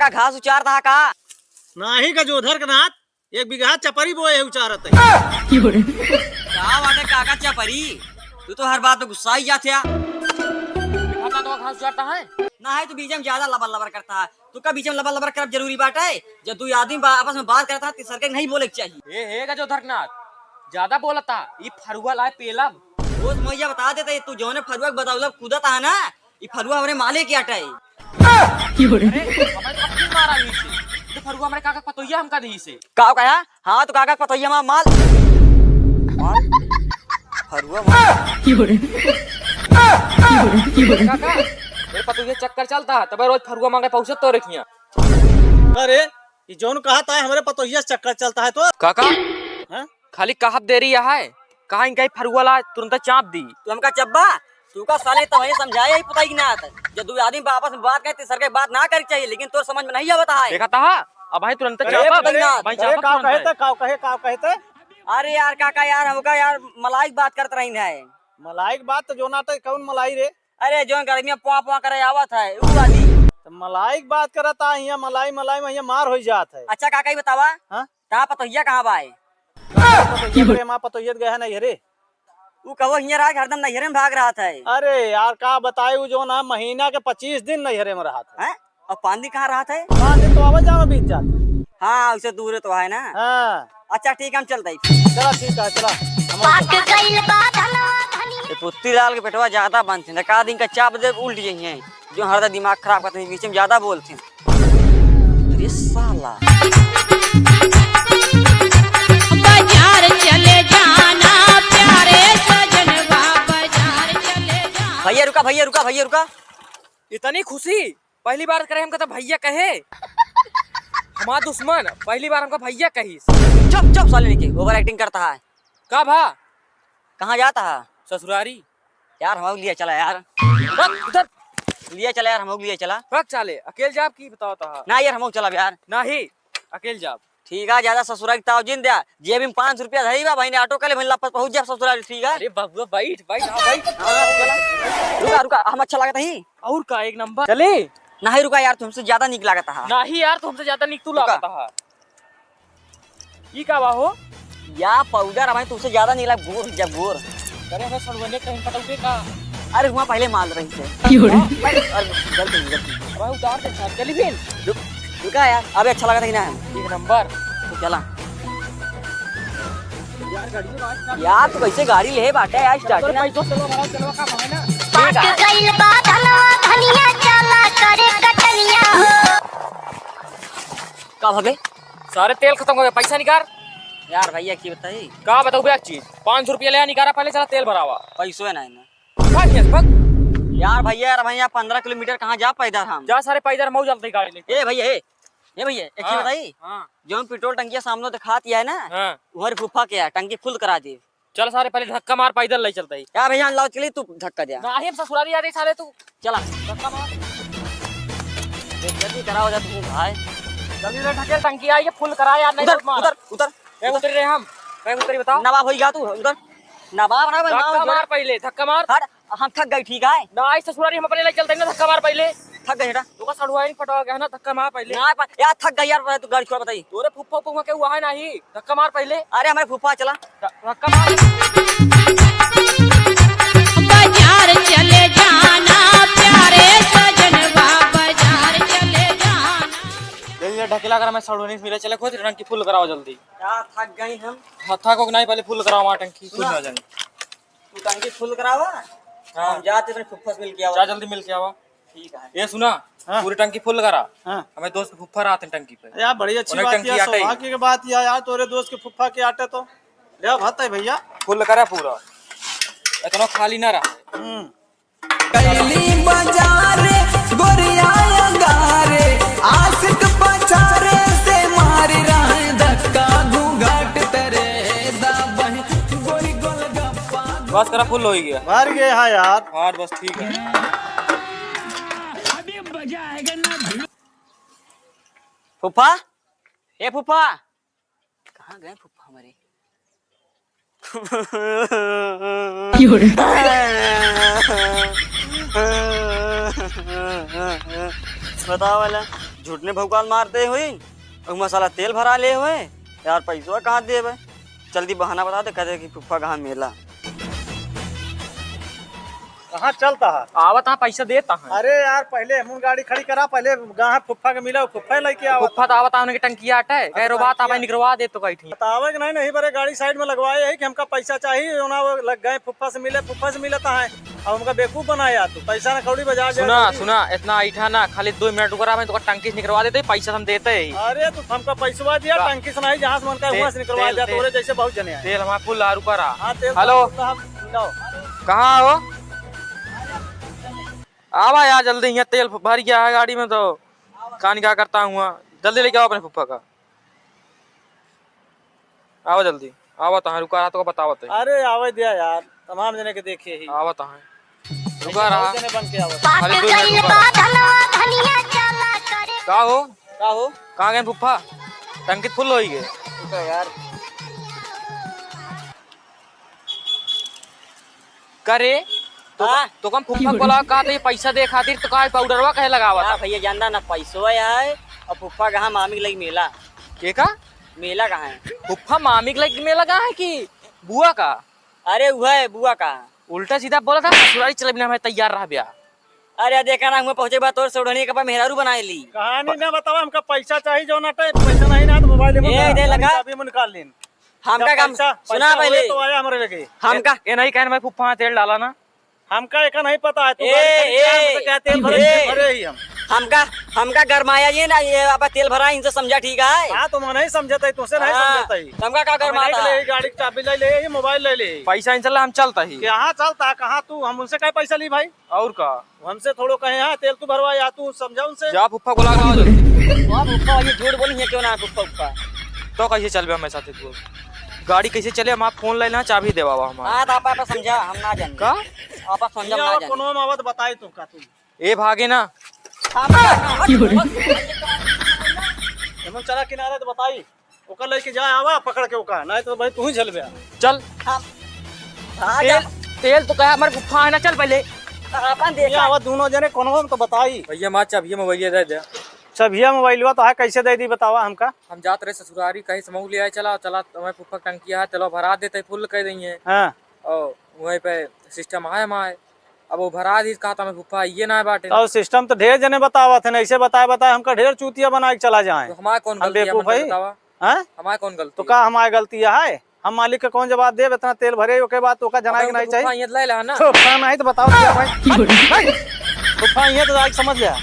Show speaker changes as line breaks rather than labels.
बीघा घास उचारता है का?
नाही का जो उधर नाथ 1 बीघा चपरी बोए उचारत है।
क्या बात है काका चपरी, तू तो हर बात में गुस्सा ही जाते है।
खाता तो घास उचारता है
ना है तो बीच में ज्यादा लबर लबर करता है। तू का बीच में लबर लबर करब जरूरी बात है? जब दो आदमी आपस में बात करता है तो सर के नहीं बोले के चाहिए।
ए का जो धरकनाथ ज्यादा बोलता ई फरुआ लाए पेलब
रोज मैया बता देते तू जो ने फरुआ बदौलत कूदता है ना, ये फरुआ हमारे माले की अटाई।
हमें तो मारा ही से तो फरुआ हमारे काका पतोइया हमका दी से
का कहा? हाँ तो काका पतोइया माल माल फरुआ
काका मेरे पतोइया चक्कर चलता है तब रोज फरुआ मांगे पहुंचत तो रखिया।
अरे ये जोन कहा था हमारे पतोहिया चक्कर चलता है तो
काका
हाँ?
खाली कहब देरी है कहा इनका फरुआ ला तुरंत चाप दी।
तू हमका चब्बा तू का साले तो वही समझाया ही पुताई की ना आता। जब दो आदमी आपस में बात करते सर के बात ना करनी चाहिए, लेकिन तो समझ में नहीं आवता है।
देखा था अब भाई तुरंत
अरे
चापा
भगन्नाथ,
भाई
अरे
चापा
काव कहते
अरे यार काका यार हमका यार मलाई बात करते रही है।
मलाई की बात तो जो नाटक कौन मलाई रे?
अरे जो गर्मी में पुआ पुआ करे आवत है उ वाली।
तो मलाई की बात करता है यहाँ मलाई मलाई में यहाँ मार हो जात है।
अच्छा काका ही बतावा
हाँ?
ता पतोहिया कहाँ बाए?
पतोहिया गया है नहीं रे।
वो कहो हियर आ हरदम नैहरे में भाग रहा था।
अरे यार का बताए जो ना महीना के 25 दिन नैहरे में रहा था।
हैं? और पानी कहाँ रहा था?
5 दिन तो आवाज जावा बीत जाते।
हाँ उससे दूर तो है ना।
हाँ
अच्छा ठीक है हम चलते हैं।
चला ठीक है चला।
पुत्ती लाल के पेटवा ज्यादा बनते हैं, का दिन का चाप दे उल्ट जाइए जो हरदा दिमाग खराब करते हैं, बीच में ज्यादा बोलते हैं। अरे साला
बाजार चले जाना प्यारे सजनवा, बाजार चले जाना।
भैया रुका भैया रुका भैया रुका।
इतनी खुशी पहली बार करे हमका तो भैया कहे हमारा दुश्मन पहली बार हमका भैया कही।
चुप चुप साले लेके ओवर एक्टिंग करता है।
का भा
कहाँ जाता है?
ससुरारी
यार हम लिया चला यार,
उधर
लिया चला यार, हम लिया चला
भाग चाले अकेले जाब की बताओ ता
ना यार, हम चला यार।
नहीं अकेले जाब
ठीक है ज्यादा ससुराल की तावजिन दिया जेब में 500 रुपया धरी बा भाई ने ऑटो कले मिल वापस पहुंच जा ससुराल। ठीक है
अरे बबुआ बैठ बैठ हाँ बैठ
रुका रुका, हम अच्छा लगता ही
और का एक नंबर चले
नहीं रुका यार, तुमसे ज्यादा निक लागता है।
नहीं यार तुमसे ज्यादा निक तू लागता है। ई का बा हो
या पाउडर हमारे तुमसे ज्यादा निकला गोर जब गोर।
अरे हमें सड़वने कहीं पटौते का
अरे वहाँ पहले माल रही थे।
भाई उतार दे साथ चली फिर
रुका यार, अबे अच्छा लगा था कि ना
एक नंबर
तो चला यार। तू कैसे गाड़ी ले बाटे यार स्टार्ट ना
पैसों चलो हमारा चलो का है ना
पाक गइल बा धनवा धनिया चला करे कटनिया हो।
का भगे
सारे तेल खत्म हो गए पैसा निकाल
यार भैया की बताई
का बताओ एक चीज 500 रुपया ले निकाला पहले चला तेल भरावा
पैसो है ना
भाग
यार। भैया यार भैया 15 किलोमीटर कहाँ जा पैदल हम?
जा सारे पैदल मऊ चलते गाड़ी लेके
ए भैया ए भैया एक चीज बताई,
हां
जो पेट्रोल टंकी सामने दिखा दिया है ना
हां
उधर फूफा के है, टंकी फुल करा दे।
चल सारे पहले धक्का मार पैदल ले चलते ही
यार भैया लाओ चली तू धक्का दिया
ना हम ससुराली आ रही साले तू
चला
धक्का मार
जल्दी कराओ जा तू भाई।
जल्दी से ढकेल टंकी आई है फुल करा यार नहीं
उधर
मार
उधर उधर
कहीं उतरे रहे हम कहीं उतरी बताओ
नवाब हो गया तू उधर नवाब ना
धक्का मार पहले धक्का मार
हम थक गए। ठीक है
ना आई ससुराली हम अपने ले चलते हैं ना धक्का मार पहले
थक गए बेटा
तू का सड़ुआ नहीं पटवा गया ना धक्का मार पहले
ना यार थक गई यार, तू गाड़ी छोड़ बताई।
तोरे फुफ्फा फुफ्फा के हुआ है नहीं धक्का मार पहले
अरे हमारे फूफा चला
धक्का मार
बाजार चले जाना प्यारे सजनवा, बाजार चले जाना।
जल्दी ढकेला कर मैं सड़ुआ नहीं मिले चले खोज टंकी फुल कराओ जल्दी
यार थक गई हम।
हथा को नहीं पहले फुल कराओ हमारा टंकी फुल हो जाए
तू टंकी फुल करावा हम जाते अपने फूफा से मिल के
जा
आवा।
जल्दी मिल के आवा
ठीक है
ये सुना
हाँ?
पूरी टंकी फुल करा
हाँ?
हमें दोस्त फुफ्फा आते हैं टंकी पे
यार बड़ी अच्छी
उन्हें
बात
टंकी
यार,
आटे ही।
सौभाग्य की बात यार तोरे दोस्त के फुफ्फा के आटे तो ले भाता है भैया।
फुल करा पूरा इतना खाली ना रहा
कैली बाजारे गोरिया गारे आशिक पछारे से मार रहे धक्का घूंघट तेरे दाबह गोरी गोलगप्पा।
बस करा फुल हो ही गया
भर गए हाँ यार।
हाँ बस ठीक है
फूफा ए फूफा कहाँ गए फूफा हमारे? बताओ वाला झूठ ने भौकाल मारते हुए और मसाला तेल भरा ले हुए यार, पैसा कहाँ दे भाई? जल्दी बहाना बता दे, कहते कि फुफ्फा कहाँ मेला।
कहाँ चलता है?
आवत हाँ पैसा देता है।
अरे यार पहले हम गाड़ी खड़ी करा, पहले गाँव फुफ्फा के मिला, फुफ्फा लेके आओ।
फुफ्फा तो आवत उनकी टंकी आटा है, कह रो बात आप निकलवा दे तो कही थी।
बतावे कि नहीं बड़े गाड़ी साइड में लगवाए है कि हमका पैसा चाहिए, वो लग गए फुफ्फा से मिलता है और हमका बेवकूफ बनाया। तो पैसा ना खौड़ी बाजार
सुना इतना ऐठा ना, खाली 2 मिनट रुका मैं तो टंकी से निकलवा देते, पैसा हम देते ही।
अरे तू हमका पैसा दिया टंकी से नहीं, जहाँ से मन का वहाँ से निकलवा दिया। तोरे जैसे बहुत जने हैं।
तेल हमारा फुल रुका रहा।
हेलो
कहाँ हो? आवा यार जल्दी, यहाँ तेल भर गया है गाड़ी में तो कान क्या करता हूँ। जल्दी लेके आओ अपने फुफ्फा का, आओ जल्दी आवा। तहाँ रुका रहा तो बतावत है।
अरे आवे दिया यार, तमाम जने के देखिए ही
आवा तहाँ रुका रहा।
बन के आवा।
पाक गइल बा धनवा धनिया चला करे
का हो
हो
कहाँ गए फुफ्फा? टंकी फुल हो गए
तो यार।
करे तो कम फुफ्फा बोला का तो ये पैसा दे खातिर तो का पाउडरवा कहे लगावा था।
भैया जानना ना पैसा है और फुफ्फा कहाँ मामी के लगी मेला।
के का
मेला कहाँ है?
फुफ्फा मामी के लगे मेला कहाँ है कि बुआ का?
अरे वह है बुआ का।
उल्टा सीधा बोला था ससुराली चले बिना मैं तैयार रहा ब्याह।
अरे देखा ना, हुआ पहुंचे बात और सोढ़नी के पास मेहरारू बनाए ली।
कहानी ना बतावा, हमका पैसा चाहिए जो ना पैसा नहीं ना तो मोबाइल में
दे लगा
अभी में निकाल लेन।
हमका काम सुना पहले,
तो आया हमारे लगे।
हमका ये नहीं कहना मैं फुफ्फा तेल डाला ना,
हमका एक नहीं पता है।
हमका गरमाया ये ना, ये आप तेल भरा इनसे समझा ठीक है।
हाँ तुम नहीं समझता है, तुमसे नहीं समझता है।
हमका का गरमाता है?
गाड़ी की चाबी ले ले, मोबाइल ले ले।
पैसा इंशाल्लाह हम चलता ही।
यहाँ चलता कहाँ तू? हम उनसे क्या पैसा ली भाई?
और का
हमसे थोड़ो कहे हाँ तेल तू भरवा, या तू समझा उनसे।
जा फुफ्फा को लगा जल्दी।
फुफ्फा ये झूठ बोली है क्यों ना? फुफ्फा
तो कैसे चल हमारे साथ तू? गाड़ी कैसे चले? हम आप फोन ले लेना, चाबी देवा हमारा।
हाँ तो आप समझा, हम ना जाने
का
आप समझा ना जाने।
कोनो में आवत बताई तू का तू
ए भागे ना
हम चला किनारे तो बताई ओकर लेके जाए आवा पकड़ के ओका, नहीं तो भाई तू ही चल गया।
चल तेल तो कहा हमारे फुफ्फा है ना, चल पहले
अपन देखा
आवा दोनों जने कोनो में तो बताई।
भैया माँ चाबी मोबाइल दे दे।
छबिया मोबाइल तो है कैसे दे दी बतावा हमका।
हम जाते रहे ससुरारी कहीं समूह ले आए, चला हमारे फुफ्फा टंकी है, चलो भरा देते फुल कह देंगे।
हाँ
और वहीं पे सिस्टम है हमारे, अब वो भरा दी कहा था मैं फुफ्फा ये ना बाटे।
और सिस्टम तो ढेर जने बतावा थे, ऐसे बताए हमका ढेर चूतिया बना के चला जाए।
तो हमारे कौन गलती है बतावा? हमारे कौन गलती?
तो का हमारी गलती है? हम मालिक का कौन जवाब दे? इतना तेल भरे के बाद तो का जना के नहीं चाहिए।
नहीं तो बताओ
तो नहीं तो बताओ। फुफ्फा ये तो समझ लिया।